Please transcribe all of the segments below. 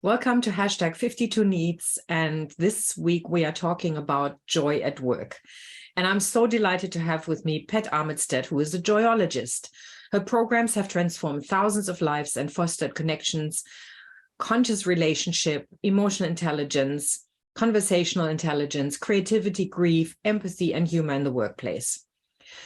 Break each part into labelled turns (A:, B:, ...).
A: Welcome to hashtag 52 Needs. And this week we are talking about joy at work. And I'm so delighted to have with me Pat Armitstead, who is a joyologist. Her programs have transformed thousands of lives and fostered connections, conscious relationship, emotional intelligence, conversational intelligence, creativity, grief, empathy, and humor in the workplace.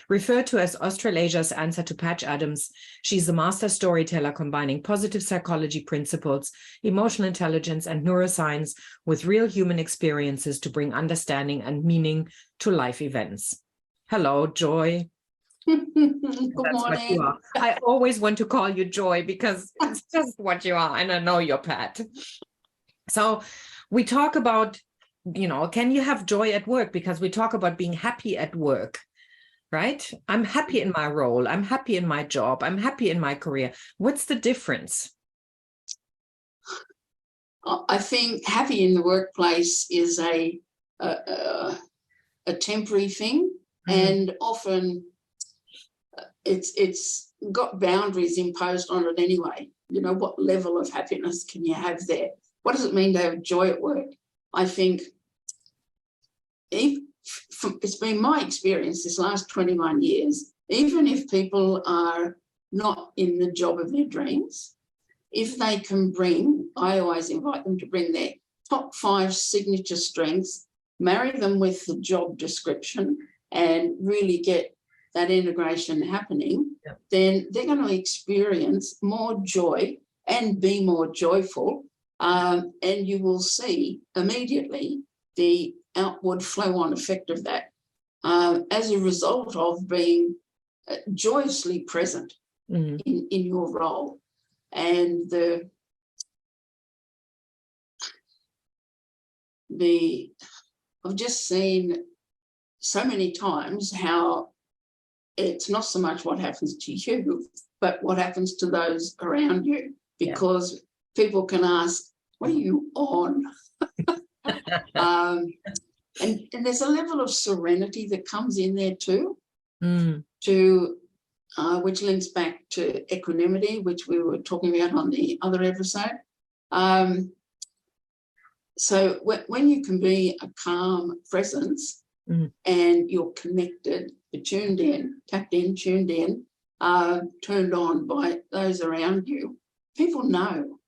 A: Referred to as Australasia's answer to Pat Adams, she's a master storyteller combining positive psychology principles, emotional intelligence, and neuroscience with real human experiences to bring understanding and meaning to life events. Hello, Joy.
B: Good
A: That's
B: morning.
A: what you are. I always want to call you Joy because it's just what you are, and I know you're Pat. So we talk about, can you have joy at work? Because we talk about being happy at work. Right? I'm happy in my role. I'm happy in my job. I'm happy in my career. What's the difference?
B: I think happy in the workplace is a temporary thing, and often it's got boundaries imposed on it anyway. You know, what level of happiness can you have there? What does it mean to have joy at work? I think it's been my experience this last 21 years, even if people are not in the job of their dreams, if they can bring, I always invite them to bring their top 5 signature strengths, marry them with the job description and really get that integration happening, then they're going to experience more joy and be more joyful. And you will see immediately the outward flow-on effect of that as a result of being joyously present in your role. And I've just seen so many times how it's not so much what happens to you, but what happens to those around you, because people can ask, what are you on? And there's a level of serenity that comes in there too, which links back to equanimity, which we were talking about on the other episode. So when you can be a calm presence and you're connected, you're tuned in, tapped in, tuned in, turned on by those around you, people know.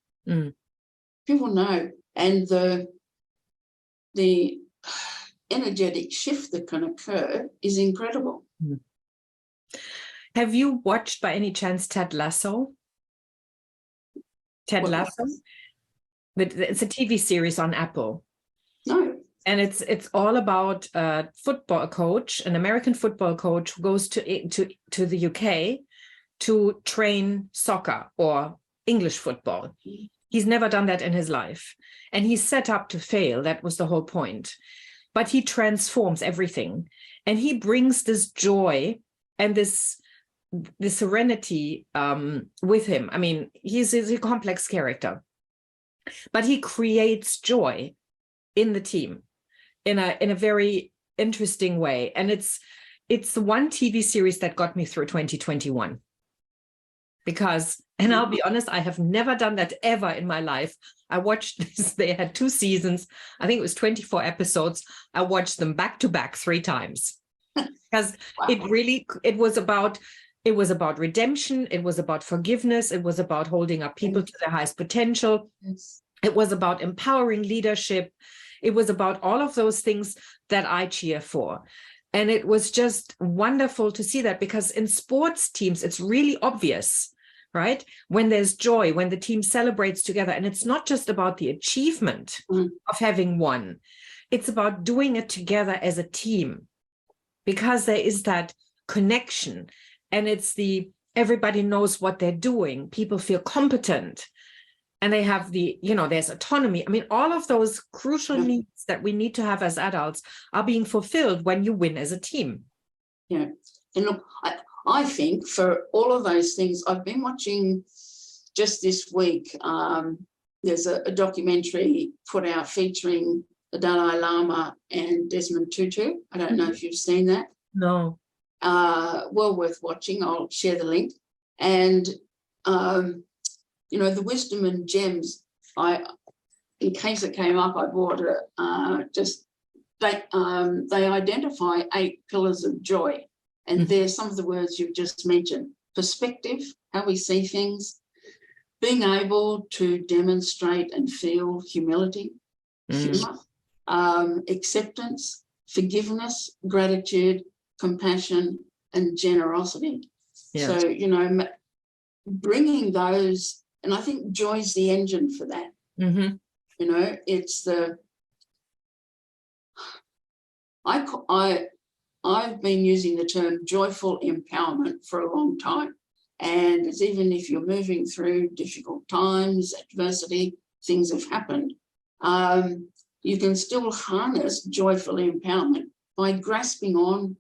B: People know. And the energetic shift that can occur is incredible.
A: Have you watched by any chance Ted Lasso? Ted Lasso? It's a TV series on Apple.
B: No.
A: And it's all about a football coach, an American football coach who goes to the UK to train soccer or English football. He's never done that in his life. And he's set up to fail. That was the whole point. But he transforms everything. And he brings this joy and this serenity with him. I mean, he's a complex character. But he creates joy in the team in a very interesting way. And it's the one TV series that got me through 2021. Because, and I'll be honest, I have never done that ever in my life. I watched this, they had 2 seasons. I think it was 24 episodes. I watched them back to back 3 times. Because it was about redemption. It was about forgiveness. It was about holding up people to their highest potential. It was about empowering leadership. It was about all of those things that I cheer for. And it was just wonderful to see that, because in sports teams, it's really obvious, right? When there's joy, when the team celebrates together, and it's not just about the achievement of having won. It's about doing it together as a team, because there is that connection, and it's everybody knows what they're doing. People feel competent. And they have there's autonomy. I mean, all of those crucial needs that we need to have as adults are being fulfilled when you win as a team.
B: Yeah. And look, I think for all of those things, I've been watching just this week, there's a documentary put out featuring the Dalai Lama and Desmond Tutu. I don't know if you've seen that.
A: No.
B: Well worth watching. I'll share the link. And the wisdom and gems, in case it came up, I bought they identify 8 pillars of joy. And there's some of the words you've just mentioned. Perspective, how we see things, being able to demonstrate and feel humility, humour, acceptance, forgiveness, gratitude, compassion, and generosity.
A: Yes.
B: So, bringing those, and I think joy's the engine for that. It's I've been using the term joyful empowerment for a long time. And it's even if you're moving through difficult times, adversity, things have happened, you can still harness joyful empowerment by grasping on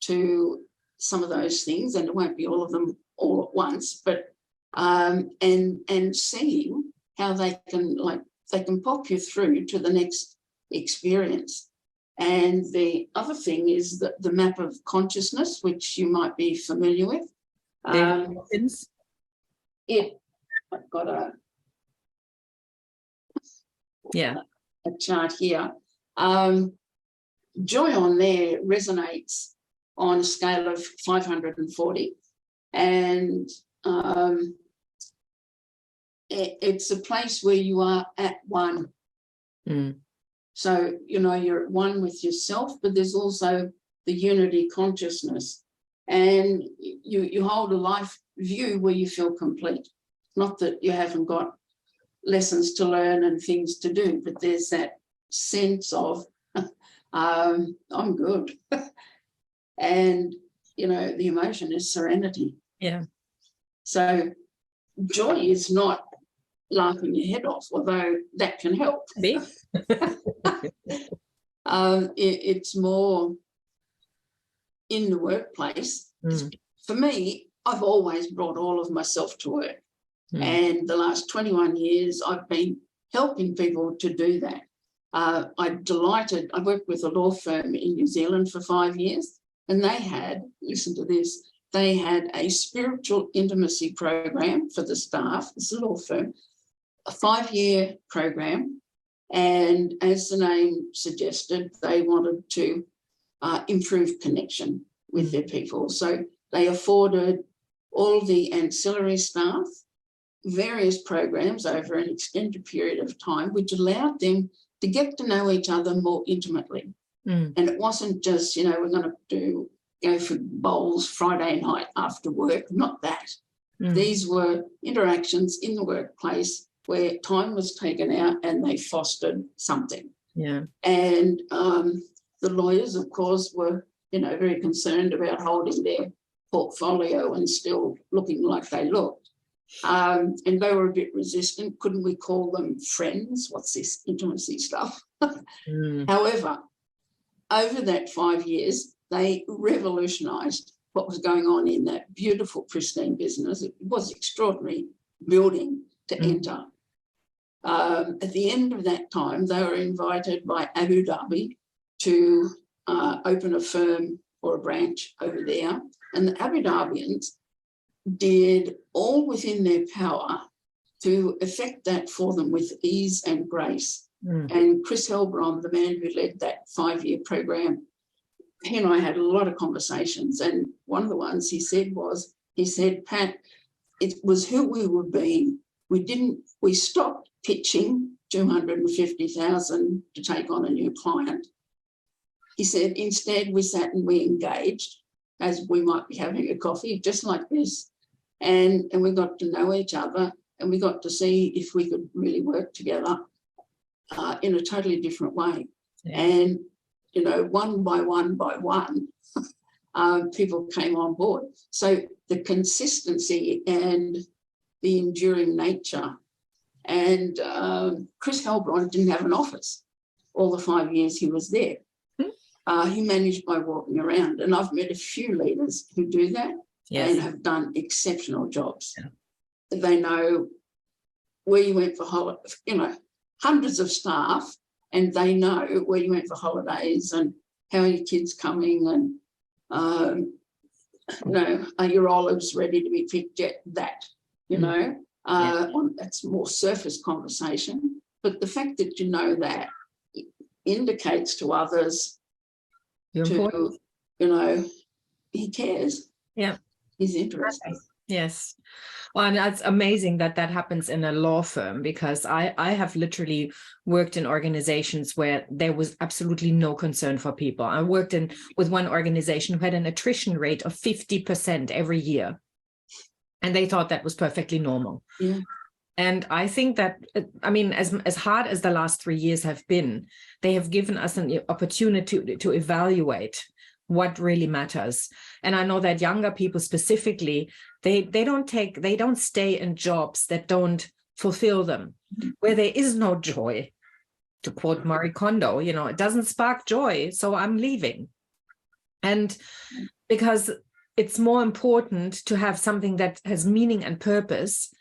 B: to some of those things, and it won't be all of them all at once, but and seeing how they can pop you through to the next experience. And the other thing is that the map of consciousness, which you might be familiar with. I've got a chart here. Joy on there resonates on a scale of 540, and it's a place where you are at one. So, you're at one with yourself, but there's also the unity consciousness. And you hold a life view where you feel complete. Not that you haven't got lessons to learn and things to do, but there's that sense of, I'm good. And, the emotion is serenity. Yeah. So joy is not laughing your head off, although that can help. It's more in the workplace. For me, I've always brought all of myself to work. And the last 21 years, I've been helping people to do that. I worked with a law firm in New Zealand for 5 years, and they had, listen to this, they had a spiritual intimacy program for the staff. It's a law firm, a 5-year program. And as the name suggested, they wanted to improve connection with their people. So they afforded all the ancillary staff various programs over an extended period of time, which allowed them to get to know each other more intimately. And it wasn't just, we're going to go for bowls Friday night after work, not that. These were interactions in the workplace where time was taken out and they fostered something. Yeah. And the lawyers, of course, were, very concerned about holding their portfolio and still looking like they looked. And they were a bit resistant. Couldn't we call them friends? What's this intimacy stuff? However, over that 5 years, they revolutionised what was going on in that beautiful, pristine business. It was extraordinary building to enter. At the end of that time, they were invited by Abu Dhabi to open a firm or a branch over there. And the Abu Dhabians did all within their power to effect that for them with ease and grace. And Chris Helbron, the man who led that 5-year program, he and I had a lot of conversations. And one of the ones he said, Pat, it was who we were being. We stopped pitching 250,000 to take on a new client. He said, instead we sat and we engaged as we might be having a coffee, just like this. And we got to know each other, and we got to see if we could really work together in a totally different way. Yeah. And, one by one, people came on board. So the consistency and the enduring nature. And Chris Helbron didn't have an office all the 5 years he was there. He managed by walking around. And I've met a few leaders who do that. Yes. And have done exceptional jobs. Yeah. They know where you went for holidays, hundreds of staff, and they know where you went for holidays and how are your kids coming and, are your olives ready to be picked yet? That, that's more surface conversation. But the fact that you know that indicates to others
A: You're important.
B: He cares.
A: Yeah.
B: He's interested.
A: Yes. Well, and it's amazing that that happens in a law firm, because I have literally worked in organizations where there was absolutely no concern for people. I worked with one organization who had an attrition rate of 50% every year. And they thought that was perfectly normal.
B: Yeah.
A: And I think that, I mean, as hard as the last 3 years have been, they have given us an opportunity to evaluate what really matters. And I know that younger people specifically, they don't stay in jobs that don't fulfill them, where there is no joy. To quote Marie Kondo, it doesn't spark joy, so I'm leaving. And because it's more important to have something that has meaning and purpose,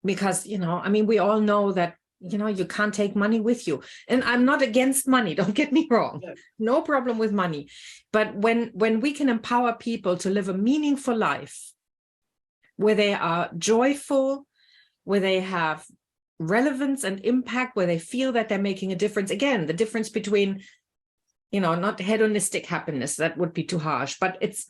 A: because, I mean, we all know that, you can't take money with you. And I'm not against money, don't get me wrong. No problem with money. But when we can empower people to live a meaningful life, where they are joyful, where they have relevance and impact, where they feel that they're making a difference. Again, the difference between, not hedonistic happiness, that would be too harsh, but it's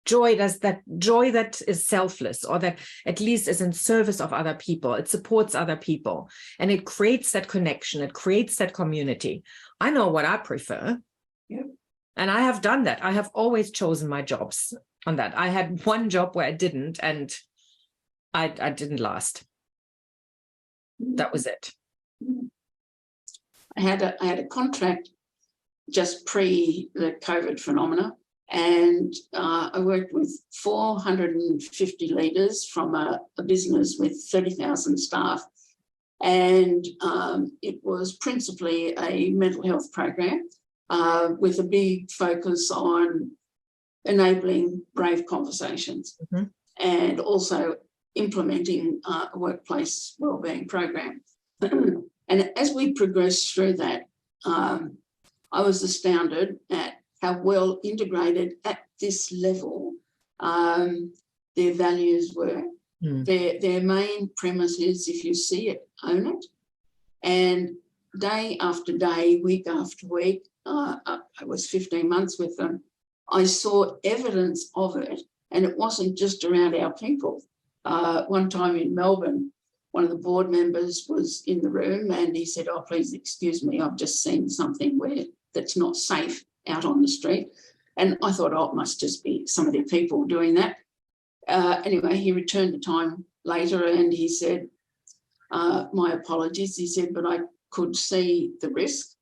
A: joy that is selfless, or that at least is in service of other people. It supports other people, and it creates that connection. It creates that community. I know what I prefer.
B: Yeah.
A: And I have done that. I have always chosen my jobs on that. I had one job where I didn't, and I didn't last. That was it.
B: I had a contract just pre the COVID phenomena. And I worked with 450 leaders from a business with 30,000 staff. And it was principally a mental health program with a big focus on enabling brave conversations, and also implementing a workplace wellbeing program. And as we progressed through that, I was astounded at how well integrated at this level their values were. Their main premise is, if you see it, own it. And day after day, week after week, I was 15 months with them, I saw evidence of it, and it wasn't just around our people. One time in Melbourne, one of the board members was in the room, and he said, "Oh, please excuse me, I've just seen something that's not safe out on the street." And I thought, oh, it must just be some of their people doing that. Anyway, he returned the time later and he said, my apologies. He said, but I could see the risk.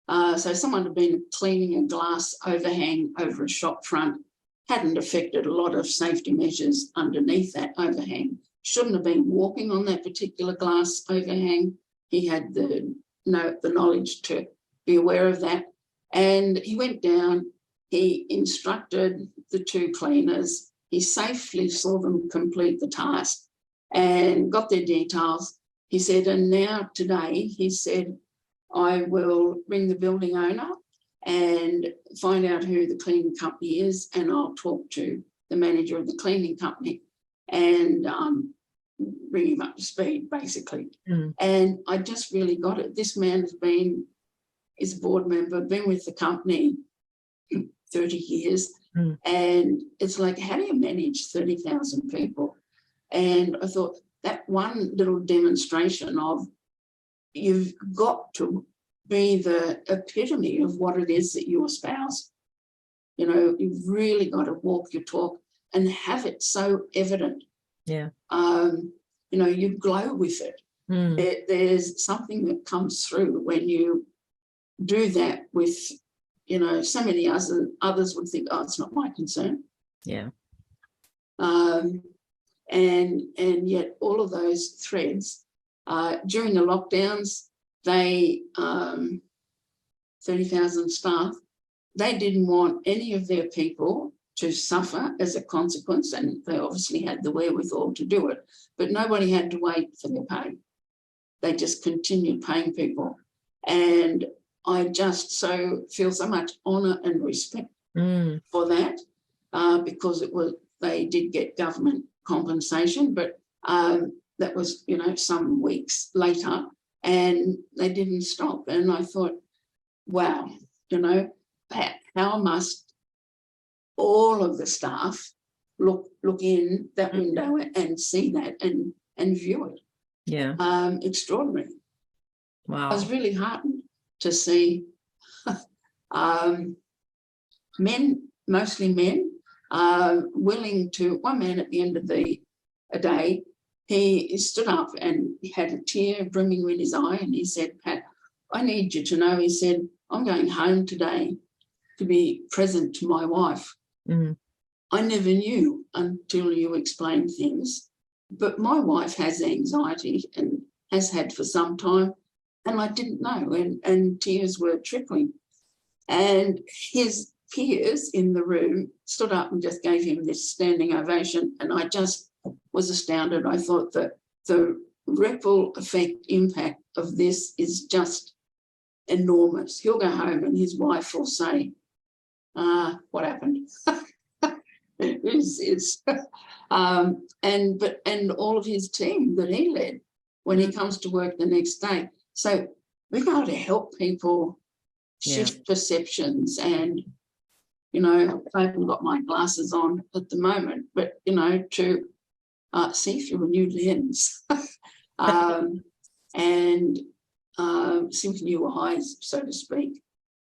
B: So someone had been cleaning a glass overhang over a shop front, hadn't affected a lot of safety measures underneath that overhang, shouldn't have been walking on that particular glass overhang. He had the knowledge to be aware of that. And he went down, he instructed the two cleaners, he safely saw them complete the task and got their details. He said, and now today, he said, I will ring the building owner and find out who the cleaning company is, and I'll talk to the manager of the cleaning company and bring him up to speed, basically. And I just really got it. This man is a board member, been with the company 30 years. And it's like, how do you manage 30,000 people? And I thought that one little demonstration of you've got to be the epitome of what it is that you espouse. You've really got to walk your talk and have it so evident.
A: Yeah.
B: You glow with it. There's something that comes through when you do that with, so many others would think, oh, it's not my concern.
A: Yeah.
B: And yet all of those threads, during the lockdowns, they, 30,000 staff, they didn't want any of their people to suffer as a consequence, and they obviously had the wherewithal to do it, but nobody had to wait for their pay. They just continued paying people. And I just feel so much honour and respect for that, because they did get government compensation, but that was, some weeks later, and they didn't stop. And I thought, wow, Pat, how must all of the staff look in that window and see that and view it?
A: Yeah.
B: Extraordinary.
A: Wow.
B: I was really heartened to see men, mostly men, willing to. One man at the end of a day, he stood up and he had a tear brimming in his eye, and he said, "Pat, I need you to know," he said, "I'm going home today to be present to my wife.
A: Mm.
B: I never knew until you explained things, but my wife has anxiety and has had for some time, and I didn't know," and tears were trickling. And his peers in the room stood up and just gave him this standing ovation, and I just was astounded. I thought that the ripple effect impact of this is just enormous. He'll go home and his wife will say, "What happened?" And all of his team that he led when he comes to work the next day. So we've got to help people shift perceptions, and I haven't got my glasses on at the moment, but to see through a new lens and see with new eyes, so to speak,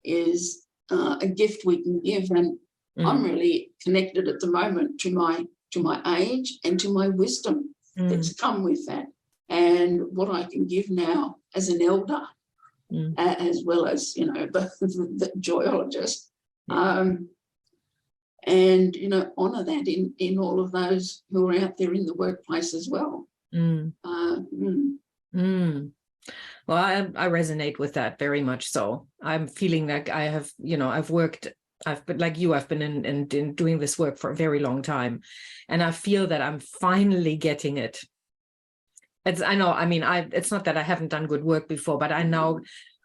B: is a gift we can give. And I'm really connected at the moment to my age and to my wisdom that's come with that, and what I can give now as an elder, as well as the joyologist, and honour that in all of those who are out there in the workplace as well.
A: Well, I resonate with that very much. So I'm feeling like I have, I've been like you, I've been in doing this work for a very long time, and I feel that I'm finally getting it. It's not that I haven't done good work before, but I know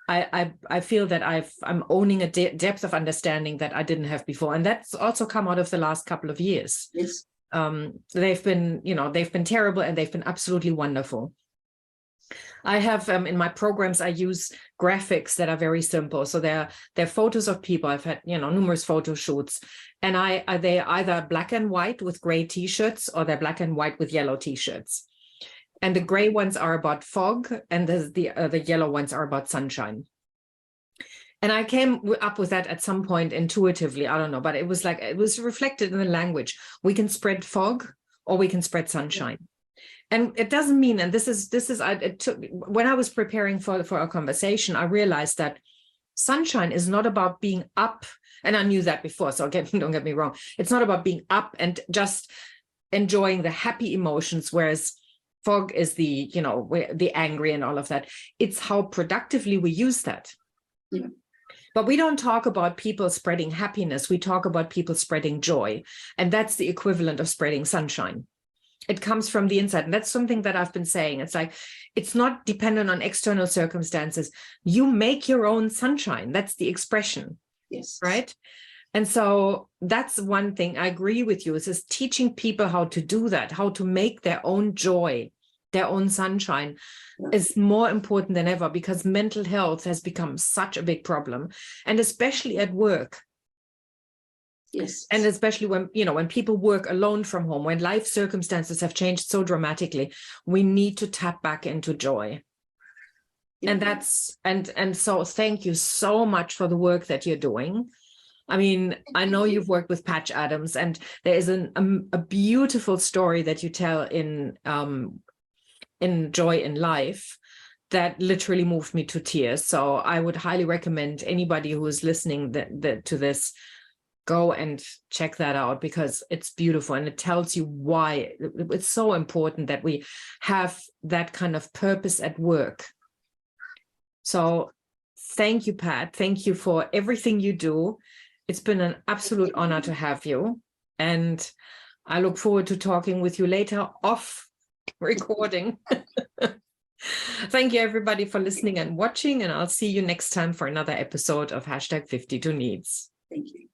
A: I feel that I'm owning a depth of understanding that I didn't have before, and that's also come out of the last couple of years.
B: Yes.
A: They've been terrible, and they've been absolutely wonderful. I have in my programs, I use graphics that are very simple. So they're photos of people. I've had numerous photo shoots, and they're either black and white with gray t-shirts, or they're black and white with yellow t-shirts. And the gray ones are about fog, and the yellow ones are about sunshine. And I came up with that at some point intuitively. I don't know, but it was reflected in the language. We can spread fog, or we can spread sunshine. Yeah. And it doesn't mean, and when I was preparing for our conversation, I realized that sunshine is not about being up. And I knew that before, so don't get me wrong. It's not about being up and just enjoying the happy emotions, whereas fog is the angry and all of that. It's how productively we use that. Yeah. But we don't talk about people spreading happiness. We talk about people spreading joy. And that's the equivalent of spreading sunshine. It comes from the inside. And that's something that I've been saying. It's like, it's not dependent on external circumstances. You make your own sunshine. That's the expression.
B: Yes.
A: Right? And so that's one thing I agree with you, is teaching people how to do that, how to make their own joy, their own sunshine, is more important than ever, because mental health has become such a big problem, and especially at work.
B: Yes.
A: And especially when people work alone from home, when life circumstances have changed so dramatically, we need to tap back into joy. Yeah. And so thank you so much for the work that you're doing. I mean, I know you've worked with Pat Adams, and there is a beautiful story that you tell in Joy in Life that literally moved me to tears. So I would highly recommend anybody who is listening to this, go and check that out, because it's beautiful, and it tells you why it's so important that we have that kind of purpose at work. So thank you, Pat. Thank you for everything you do. It's been an absolute honor to have you, and I look forward to talking with you later off recording. Thank you, everybody, for listening and watching, and I'll see you next time for another episode of #52Needs.
B: Thank you.